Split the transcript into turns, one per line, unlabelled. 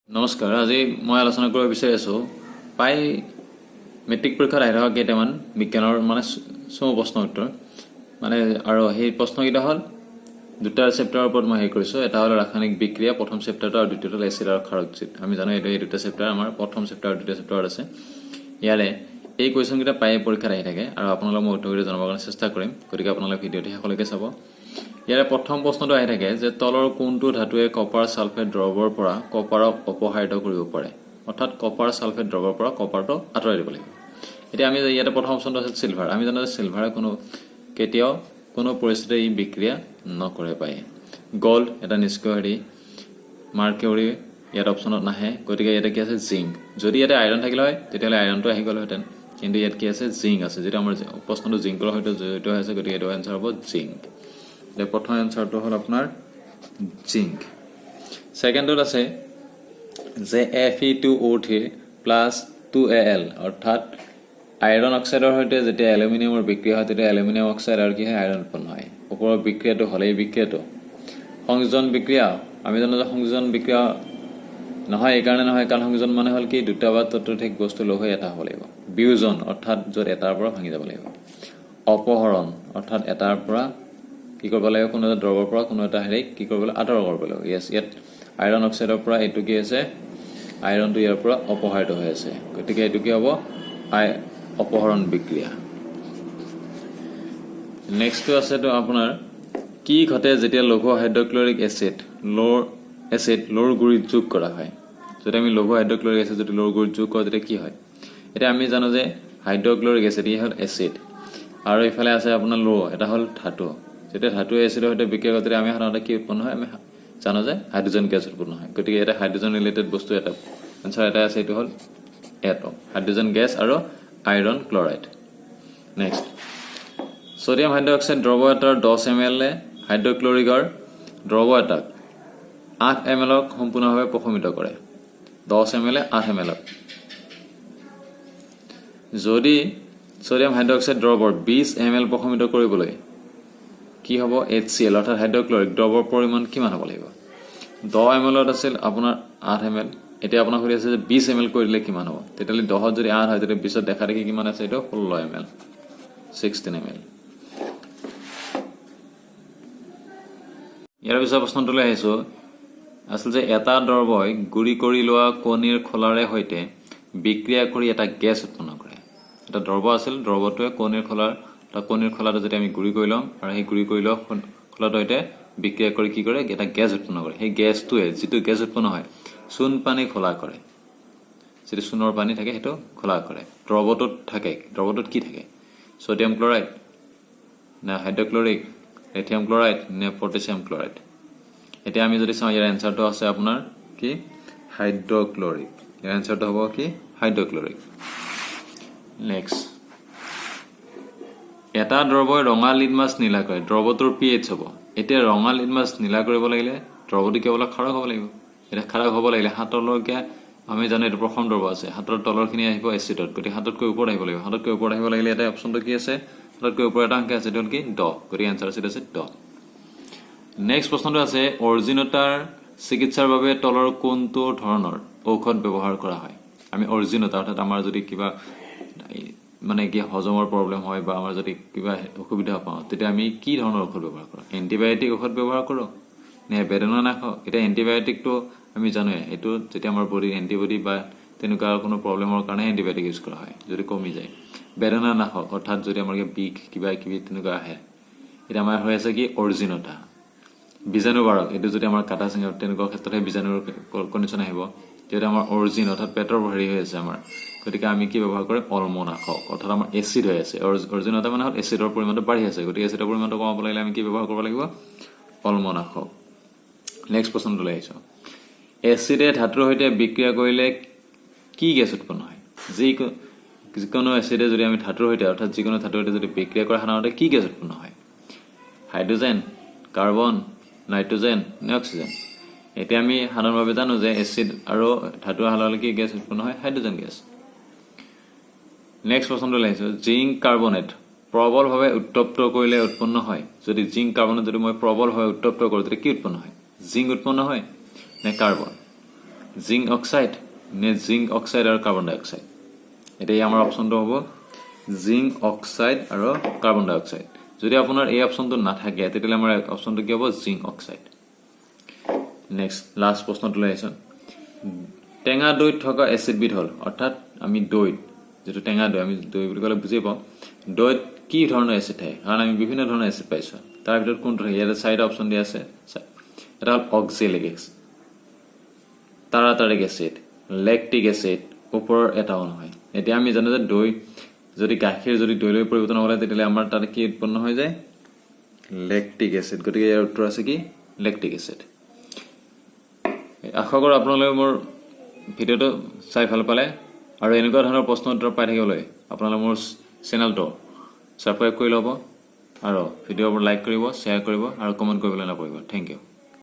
নমস্কাৰ আজি মই আলোচনা কৰিব বিচাৰি আছো পাই মেট্ৰিক পৰীক্ষাত আহি থকা কেইটামান বিজ্ঞানৰ চমু প্ৰশ্ন উত্তৰ আৰু সেই প্ৰশ্নকেইটা হ'ল দুটা চেপ্টাৰৰ ওপৰত মই কৰিছো এটা হ'ল ৰাসায়নিক বিক্ৰিয়া প্ৰথম চেপ্টাৰটো আৰু দ্বিতীয়টো হ'ল এচিড আৰু ক্ষাৰক আমি জানো এই দুটা চেপ্টাৰ আমাৰ প্ৰথম চেপ্টাৰ আৰু দ্বিতীয় চেপ্টাৰত আছে ইয়াৰে এই কোৱেশ্যনকেইটা পাই পৰীক্ষাত আহি থাকে আৰু আপোনালোকক মই উত্তৰকেইটা জনাবৰ কাৰণে চেষ্টা কৰিম গতিকে আপোনালোকে ভিডিঅ'টো শেষলৈকে চাব ইয়াৰে প্ৰথম প্ৰশ্নটো আহি থাকে যে তলৰ কোনটো ধাতুৱে কপাৰ সালফেট দ্ৰৱৰ পৰা কপাৰক অপসাৰিত কৰিব পাৰে অৰ্থাৎ কপাৰ সালফেট দ্ৰৱৰ পৰা কপাৰটো আঁতৰাই দিব লাগিব এতিয়া আমি ইয়াতে প্ৰথম অপচনটো আছে সিলভাৰ আমি জানো যে সিলভাৰে কেতিয়াও কোনো পৰিস্থিতিত ই বিক্ৰিয়া নকৰে পায় গোল্ড এটা নিষ্ক্ৰিয় হেৰি মাৰ্কিউৰি ইয়াত অপচনত নাহে গতিকে ইয়াতে কি আছে জিংক যদি ইয়াতে আইৰণ থাকিলে হয় তেতিয়াহ'লে আইৰণটো আহি গ'লহেঁতেন কিন্তু ইয়াত কি আছে জিংক আছে যেটা আমাৰ প্ৰশ্নটো জিংকৰ সৈতে জড়িত হৈ আছে গতিকে এইটো এনসাৰ হ'ব জিংক The প্ৰথম এনসাৰটো হ'ল আপোনাৰ জিংক সেকেন্ডত আছে যে Fe2O3 2Al অৰ্থাৎ আইৰণ অক্সাইডৰ সৈতে যেতিয়া এলুমিনিয়ামৰ বিক্ৰিয়া হয় তেতিয়া এলুমিনিয়াম অক্সাইড আৰু কি হয় আইৰণ উৎপন্ন হয় ওপৰৰ বিক্ৰিয়াটো হ'লে এই বিক্ৰিয়াটো সংযোজন বিক্ৰিয়া আমি জানো যে সংযোজন বিক্ৰিয়া নহয় এই কাৰণে নহয় কাৰণ সংযোজন মানে হ'ল কি দুটা বা ততোধিক বস্তু লগ হৈ এটা হ'ব লাগিব বিয়োজন অৰ্থাৎ য'ত এটাৰ পৰা ভাঙি যাব লাগিব অপহৰণ অৰ্থাৎ এটাৰ পৰা কি কৰিব লাগিব কোনো এটা দ্ৰৱৰ পৰা কোনো এটা হেৰিক কি কৰিব লাগিব আঁতৰ কৰিব লাগিব ইয়েস ইয়াত আইৰণ অক্সাইডৰ পৰা এইটো কি আছে আইৰণটো ইয়াৰ পৰা অপসাৰিত হৈ আছে গতিকে এইটো কি হ'ব অপহৰণ বিক্ৰিয়া নেক্সটটো আছে তো আপোনাৰ কি ঘটে যেতিয়া লঘু হাইড্ৰক্লৰিক এসিড লোৰ গুৰিত যোগ কৰা হয় যদি আমি লঘু হাইড্ৰক্লৰিক এসিড যদি লোৰ গুৰিত যোগ কৰোঁ তেতিয়া কি হয় এটা আমি জানো যে হাইড্ৰক্লৰিক এসিড ই হ'ল এসিড আৰু ইফালে আছে আপোনাৰ লো এটা হ'ল ধাতু যেতিয়া ধাতু এসিডৰ সৈতে বিক্ৰিয়া কৰে আমি সাধাৰণতে কি উৎপন্ন হয় আমি জানো যে হাইড্ৰোজেন গেছ উৎপন্ন হয় গতিকে এটা হাইড্ৰোজেন ৰিলেটেড বস্তু এটা আনসাৰ এটা আছে এইটো হ'ল এটম হাইড্ৰোজেন গেছ আৰু iron chloride next sodium hydroxide দ্ৰৱ এটাৰ 10 ml হাইড্ৰক্লৰিকৰ দ্ৰৱ এটাক 8 ml সম্পূৰ্ণভাৱে প্ৰশমিত কৰে 10 ml 8 ml যদি সোডিয়াম হাইড্ৰক্সাইড দ্ৰৱৰ 20 ml প্ৰশমিত কৰিবলৈ কি হ'ব HCl অৰ্থাৎ হাইড্ৰক্লৰিক দ্ৰৱৰ পৰিমাণ কিমান হ'ব লাগিব 10 ml আছিল আপোনাৰ 8 ml এতিয়া আপোনাক সুধি আছে যে 20 ml কৰি দিলে কিমান হ'ব তেতিয়ালে 10 যদি 8 হয় তেতিয়া 20 দেখা দেখি কিমান আছে এটা 16 ml 16 ml ইয়াৰ পিছত প্ৰশ্নটো লৈ আহিছো আসল যে এটা দ্ৰৱই গুৰি কৰি লোৱা কণীৰ খোলাৰে হৈতে বিক্ৰিয়া কৰি এটা গেছ উৎপন্ন কৰে এটা দ্ৰৱ আছিল দ্ৰৱটোৱে কণীৰ খোলাটো যদি আমি গুৰি কৰি লওঁ আৰু সেই গুৰি কৰি লোৱা খোলাটো হৈতে বিক্ৰিয়া কৰি কি কৰে এটা গেছ উৎপন্ন কৰে সেই গেছটোৱে যেটো গেছ উৎপন্ন হয় চূণ পানী খোলা কৰে যদি চূণৰ পানী থাকে হেটো খোলা কৰে দ্ৰৱটোত কি থাকে সোডিয়াম ক্লৰাইড না হাইড্ৰক্লৰিক লিথিয়াম ক্লৰাইড নে পটাছিয়াম ক্লৰাইড এতিয়া আমি যদি চাওঁ ইয়াৰ এনসাৰটো আছে আপোনাৰ কি হাইড্ৰক্লৰিক ইয়াৰ এনসাৰটো হ'ব কি হাইড্ৰক্লৰিক নেক্সট এটা দ্ৰৱই ৰঙা লিটমাছ নীলা কৰে দ্ৰৱটোৰ pH হ'ব এতিয়া ৰঙা লিটমাছ নীলা কৰিব লাগিলে দ্ৰৱটো কেৱল ক্ষাৰক হ'ব লাগিব এটা ক্ষাৰক হ'ব লাগিলে হাতলৈকে আমি জানো এটা প্ৰথম দ্ৰৱ আছে হাতৰ তলৰখিনি আহিব এচিডত গতি হাততকৈ ওপৰত আহিব লাগিব হাততকৈ ওপৰত আহিব লাগিলে এটা অপচনটো কি আছে হাততকৈ ওপৰত এটা অংক আছে এটা কি ড গতি আনসাৰ আছে ড নেক্সট প্ৰশ্নটো আছে অৰিজিনতাৰ চিকিৎসাৰ বাবে তলৰ কোনটো ধৰণৰ ঔষধ ব্যৱহাৰ কৰা হয় আমি অৰিজিনতা অৰ্থাৎ আমাৰ যদি কিবা কি হজমৰ প্ৰবলেম হয় বা আমাৰ যদি কিবা অসুবিধা পাওঁ তেতিয়া আমি কি ধৰণৰ ঔষধ ব্যৱহাৰ কৰোঁ এন্টিবায়োটিক ঔষধ ব্যৱহাৰ কৰোঁ নে বেদনানাশক এটা এন্টিবায়োটিকটো আমি জানো এটো যেতিয়া আমাৰ বডি এন্টিবডি বা তেনেকুৱা কোনো প্ৰবলেমৰ কাৰণে এন্টিবায়োটিক ইউজ কৰা হয় যদি কমি যায় বেদনানাশক অৰ্থাৎ যদি আমাৰ বিষ কিবা তেনেকুৱা আহে এটা আমাৰ হৈ আছে কি অৰিজিনতা বীজাণুবাৰক এটো যদি আমাৰ কাটা চিঙা তেনেকুৱা ক্ষেত্ৰতে বীজাণুৰ কণ্ডিচন আহিব যেটা আমাৰ অৰিজিন অৰ্থাৎ পেটৰ ভৰি হৈ আছে আমাৰ গতিকে আমি কি ব্যৱহাৰ কৰে অলমনাশক অৰ্থাৎ আমাৰ এসিড হৈ আছে অৰিজিনতা মানে হ'ল এসিডৰ পৰিমাণটো বাঢ়ি আছে গতিকে এসিডৰ পৰিমাণটো কমাব লাগিলে আমি কি ব্যৱহাৰ কৰিব লাগিব অলমনাশক নেক্সট প্ৰশ্নটো লৈ আহিছো এসিডে ধাতুৰ সৈতে বিক্ৰিয়া কৰিলে কি গেছ উৎপন্ন হয় যিকোনো এসিডে যদি আমি ধাতুৰ সৈতে অৰ্থাৎ যিকোনো ধাতুৰ সৈতে যদি বিক্ৰিয়া কৰে সাধাৰণতে কি গেছ উৎপন্ন হয় হাইড্ৰোজেন কাৰ্বন নাইট্ৰোজেন নে অক্সিজেন এতিয়া আমি সাধাৰণভাৱে জানো যে এসিড আৰু ধাতু হাললে কি গেছ উৎপন্ন হয় হাইড্ৰোজেন গেছ নেক্সট প্ৰশ্নটো লৈ আহিছো জিংক কাৰ্বনেট প্ৰবলভাৱে উত্তপ্ত কৰিলে উৎপন্ন হয় যদি জিংক কাৰ্বনেট যদি মই প্ৰবলভাৱে উত্তপ্ত কৰোঁ তেতিয়া কি উৎপন্ন হয় জিংক উৎপন্ন হয় নে কাৰ্বন জিংক অক্সাইড নে জিংক অক্সাইড আৰু কাৰ্বন ডাই অক্সাইড এটাই আমাৰ অপচনটো হ'ব জিংক অক্সাইড আৰু কাৰ্বন ডাই অক্সাইড যদি আপোনাৰ এই অপচনটো নাথাকে তেতিয়াহ'লে আমাৰ অপচনটো কি হ'ব জিংক অক্সাইড নেক্সট লাষ্ট প্ৰশ্নটো লৈ আহিছোঁ টেঙা দৈত থকা এচিডবিধ হ'ল অৰ্থাৎ আমি দৈত যেটো টেঙা দৈ আমি দৈ বুলি ক'লে বুজি পাওঁ দৈত কি ধৰণৰ এচিড থাকে কাৰণ আমি বিভিন্ন ধৰণৰ এচিড পাইছোঁ তাৰ ভিতৰত কোনটো ইয়াতে চাৰিটা অপচন দিয়া আছে এটা হ'ল oxalic acid টাৰাটাৰিক acid lactic acid ওপৰৰ এটাও নহয় এতিয়া আমি জানো যে দৈ যদি গাখীৰ যদি দৈলৈ পৰিৱৰ্তন হ'লে তেতিয়াহ'লে আমাৰ তাতে কি উৎপন্ন হৈ যায় লেক্টিক এচিড গতিকে ইয়াৰ উত্তৰ আছে কি লেক্টিক এচিড আশা কৰোঁ আপোনালোকে মোৰ ভিডিঅ'টো চাই ভাল পালে আৰু এনেকুৱা ধৰণৰ প্ৰশ্ন উত্তৰ পাই থাকিবলৈ আপোনালোকে মোৰ চেনেলটো ছাবস্ক্ৰাইব কৰি ল'ব আৰু ভিডিঅ'বোৰ লাইক কৰিব শ্বেয়াৰ কৰিব আৰু কমেণ্ট কৰিবলৈ নাপাহৰিব থেংক ইউ